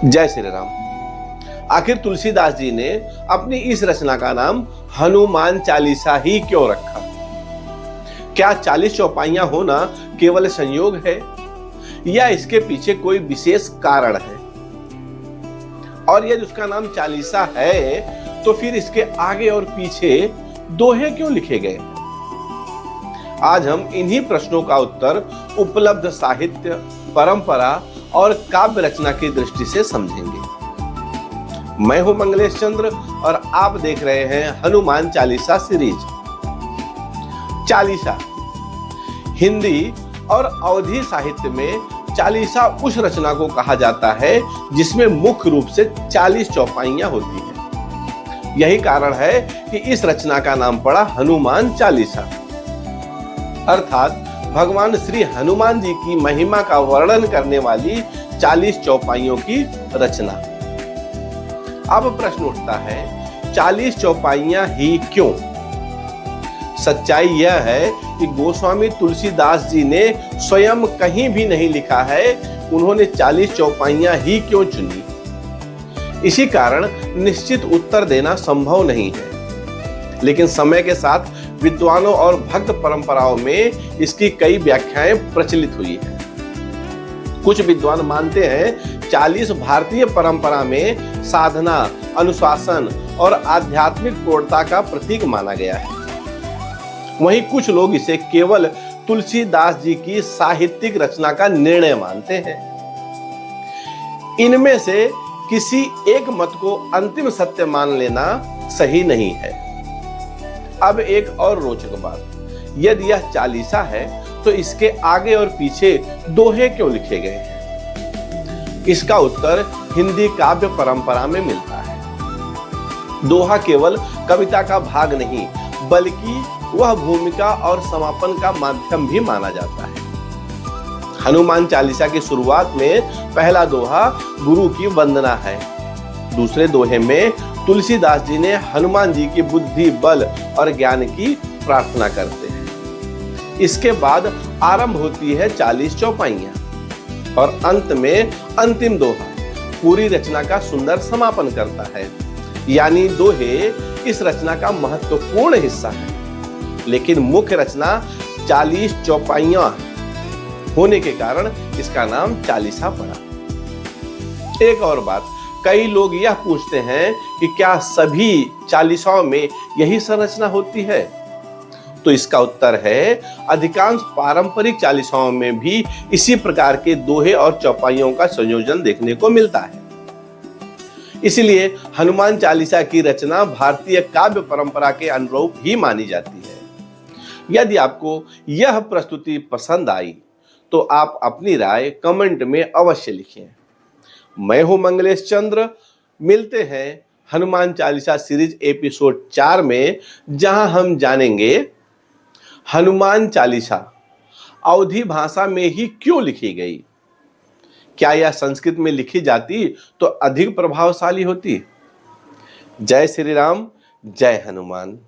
जय श्री राम। आखिर तुलसीदास जी ने अपनी इस रचना का नाम हनुमान चालीसा ही क्यों रखा? क्या 40 चौपाइयां होना केवल संयोग है या इसके पीछे कोई विशेष कारण है? और यदि उसका नाम चालीसा है तो फिर इसके आगे और पीछे दोहे क्यों लिखे गए? आज हम इन्हीं प्रश्नों का उत्तर उपलब्ध साहित्य, परंपरा और काव्य रचना की दृष्टि से समझेंगे। मैं हूं मंगलेश चंद्र और आप देख रहे हैं हनुमान चालीसा सीरीज। चालीसा हिंदी और अवधी साहित्य में चालीसा उस रचना को कहा जाता है जिसमें मुख्य रूप से 40 चौपाइयां होती हैं। यही कारण है कि इस रचना का नाम पड़ा हनुमान चालीसा, अर्थात भगवान श्री हनुमान जी की महिमा का वर्णन करने वाली 40 चौपाइयों की रचना। अब प्रश्न उठता है, 40 चौपाइयां ही क्यों? सच्चाई यह है कि गोस्वामी तुलसीदास जी ने स्वयं कहीं भी नहीं लिखा है उन्होंने 40 चौपाइयां ही क्यों चुनी। इसी कारण निश्चित उत्तर देना संभव नहीं है, लेकिन समय के साथ विद्वानों और भक्त परंपराओं में इसकी कई व्याख्याएं प्रचलित हुई है। कुछ विद्वान मानते हैं 40 भारतीय परंपरा में साधना, अनुशासन और आध्यात्मिक पूर्णता का प्रतीक माना गया है। वहीं कुछ लोग इसे केवल तुलसीदास जी की साहित्यिक रचना का निर्णय मानते हैं। इनमें से किसी एक मत को अंतिम सत्य मान लेना सही नहीं है। अब एक और रोचक बात, यदि यह चालीसा है तो इसके आगे और पीछे दोहे क्यों लिखे गए हैं? इसका उत्तर हिंदी काव्य परंपरा में मिलता है। दोहा केवल कविता का भाग नहीं, बल्कि वह भूमिका और समापन का माध्यम भी माना जाता है। हनुमान चालीसा की शुरुआत में पहला दोहा गुरु की वंदना है। दूसरे दोहे में तुलसीदास जी ने हनुमान जी की बुद्धि, बल और ज्ञान की प्रार्थना करते हैं। इसके बाद आरंभ होती है 40 चौपाइयां और अंत में अंतिम दोहा पूरी रचना का सुंदर समापन करता है। यानी दोहे इस रचना का महत्वपूर्ण हिस्सा है, लेकिन मुख्य रचना 40 चौपाइयां होने के कारण इसका नाम चालीसा पड़ा। एक और बात, कई लोग यह पूछते हैं कि क्या सभी चालीसाओं में यही संरचना होती है? तो इसका उत्तर है, अधिकांश पारंपरिक चालीसाओं में भी इसी प्रकार के दोहे और चौपाइयों का संयोजन देखने को मिलता है। इसलिए हनुमान चालीसा की रचना भारतीय काव्य परंपरा के अनुरूप ही मानी जाती है। यदि आपको यह प्रस्तुति पसंद आई तो आप अपनी राय कमेंट में अवश्य लिखें। मैं हूं मंगलेश चंद्र। मिलते हैं हनुमान चालीसा सीरीज एपिसोड 4 में, जहां हम जानेंगे हनुमान चालीसा अवधी भाषा में ही क्यों लिखी गई। क्या यह संस्कृत में लिखी जाती तो अधिक प्रभावशाली होती? जय श्री राम, जय हनुमान।